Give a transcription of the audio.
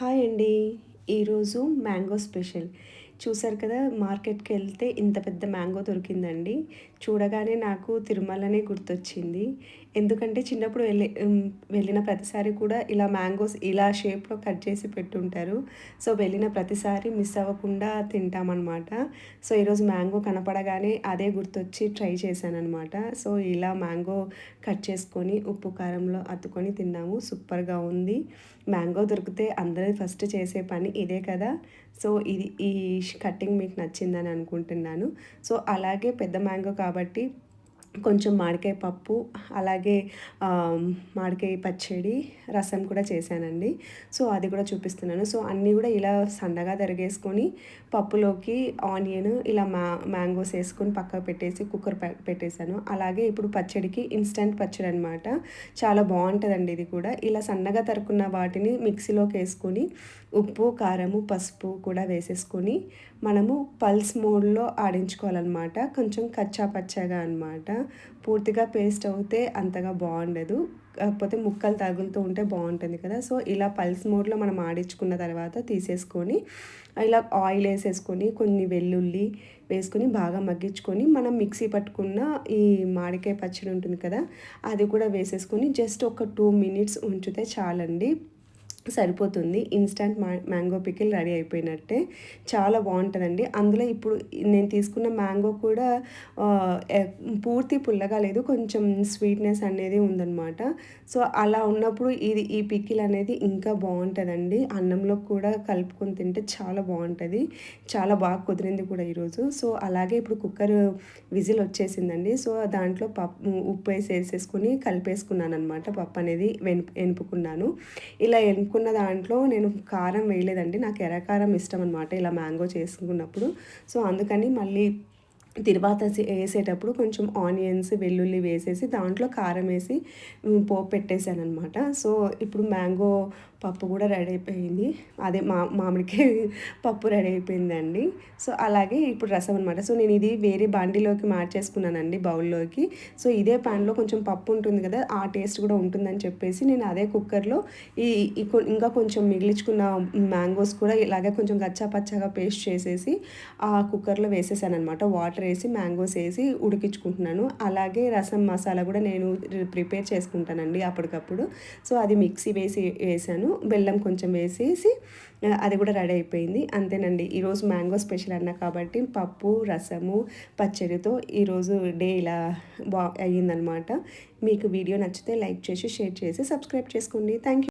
Hi అండి. ఈరోజు mango special. చూసారు కదా, మార్కెట్‌కెళ్తే ఇంత పెద్ద మ్యాంగో దొరికిందండి. చూడగానే నాకు తిరుమలనే గుర్తొచ్చింది. ఎందుకంటే చిన్నప్పుడు వెళ్ళిన ప్రతిసారి కూడా ఇలా మ్యాంగోస్ ఇలా షేప్‌లో కట్ చేసి పెట్టుంటారు. సో, వెళ్ళిన ప్రతిసారి మిస్ అవ్వకుండా తింటామనమాట. సో, ఈరోజు మ్యాంగో కనపడగానే అదే గుర్తొచ్చి ట్రై చేశాననమాట. సో, ఇలా మ్యాంగో కట్ చేసుకొని ఉప్పు, కారంలో అద్దుకొని తిన్నాము. సూపర్‌గా ఉంది. మ్యాంగో దొరికితే అందరూ ఫస్ట్ చేసే పని ఇదే కదా! సో, ఈ కటింగ్ మీకు నచ్చిందని అనుకుంటున్నాను. సో, అలాగే పెద్ద మ్యాంగో కాబట్టి కొంచెం మామిడికాయ పప్పు, అలాగే మామిడికాయ పచ్చడి, రసం కూడా చేశానండి. సో, అది కూడా చూపిస్తున్నాను. సో, అన్నీ కూడా ఇలా సన్నగా తరిగేసుకొని పప్పులోకి ఆనియన్ ఇలా మ్యాంగోస్ ఏసుకొని పక్కకు పెట్టేసి కుక్కర్ పెట్టేసాను. అలాగే ఇప్పుడు పచ్చడికి ఇన్‌స్టంట్ పచ్చడనమాట. చాలా బావుంటదండి ఇది కూడా. ఇలా సన్నగా తరుక్కున్న వాటిని మిక్సీలోకేసుకొని ఉప్పు, కారము, పసుపు కూడా వేసేసుకొని మనము పల్స్ మోడ్‌లో ఆడించుకోవాలనమాట. కొంచెం కచ్చా పచ్చాగా అనమాట. పూర్తిగా పేస్ట్ అవుతే అంతగా బావుండదు. కాకపోతే ముక్కలు తగులుతూ ఉంటే బావుంటుంది కదా! సో, ఇలా పల్స్ మోడ్‌లో మనం ఆడించుకున్న తర్వాత తీసేసుకొని, ఇలా ఆయిల్ ఏసేసుకొని, కొన్ని వెల్లుల్లి వేసుకొని బాగా మగ్గించుకొని, మనం మిక్సీ పట్టుకున్న ఈ మామిడికాయ పచ్చడి ఉంటుంది కదా! అది కూడా వేసేసుకొని జస్ట్ ఒక 2 మినిట్స్ ఉంచితే చాలండి. సరిపోతుంది. ఇన్‌స్టంట్ మ్యాంగో పికిల్ రెడీ అయిపోయినట్టే. చాలా బావుంటదండి. అందులో ఇప్పుడు నేను తీసుకున్న మ్యాంగో కూడా ఆహ్, ఎ పూర్తి పుల్లగా లేదు. కొంచెం స్వీట్‌నెస్ అనేది ఉందనమాట. సో, అలా ఉన్నప్పుడు ఈ పికిల్ అనేది ఇంకా బావుంటదండి. అన్నంలో కూడా కలుపుకొని తింటే చాలా బావుంటది. చాలా బాగా కుదిరింది కూడా ఈరోజు. సో, అలాగే ఇప్పుడు కుక్కర్ విజిల్ వచ్చేసిందండి. సో, దాంట్లో ఉప్పేసేసుకొని కలిపేసుకున్నాననమాట. పప్పనేది ఎనుపుకున్నాను. ఇలా ఎనుకున్న దాంట్లో నేను కారం వేయలేదండి. నాకు ఎర్రకారం ఇష్టమనమాట ఇలా మ్యాంగో చేసుకున్నప్పుడు. సో, అందుకని మళ్ళీ తిరువాత ఏసేటప్పుడు కొంచెం ఆనియన్స్, వెల్లుల్లి వేసేసి దాంట్లో కారమేసి పోపు పెట్టేసాననమాట. సో, ఇప్పుడు మ్యాంగో పప్పు కూడా రెడీ అయిపోయింది. అదే మామిడికాయ పప్పు రెడీ అయిపోయిందండి. సో, అలాగే ఇప్పుడు రసం అనమాట. సో, నేను ఇది వేరే బాండీలోకి మార్చేసుకున్నానండి, బౌల్‌లోకి. సో, ఇదే పాన్‌లో కొంచెం పప్పు ఉంటుంది కదా! ఆ టేస్ట్ కూడా ఉంటుందని చెప్పేసి నేను అదే కుక్కర్‌లో ఈ ఈ కొ ఇంకా కొంచెం మిగిలించుకున్న మ్యాంగోస్ కూడా ఇలాగే కొంచెం కచ్చా పచ్చాగా పేస్ట్ చేసేసి ఆ కుక్కర్‌లో వేసేసాననమాట. వాటర్ ఏసి, మ్యాంగోస్ ఏసి ఉడికించుకుంటున్నాను. అలాగే రసం మసాలా కూడా నేను ప్రిపేర్ చేసుకుంటానండి అప్పటికప్పుడు. సో, అది మిక్సీ వేసాను. బెల్లం కొంచెం వేసేసి అది కూడా రెడీ అయిపోయింది. అంతేనండి. ఈరోజు మ్యాంగో స్పెషల్ అన్నా కాబట్టి పప్పు, రసము, పచ్చడితో ఈరోజు డే ఇలా అయ్యిందనమాట. మీకు వీడియో నచ్చితే లైక్ చేసి, షేర్ చేసి, సబ్స్క్రైబ్ చేసుకోండి. Thank you.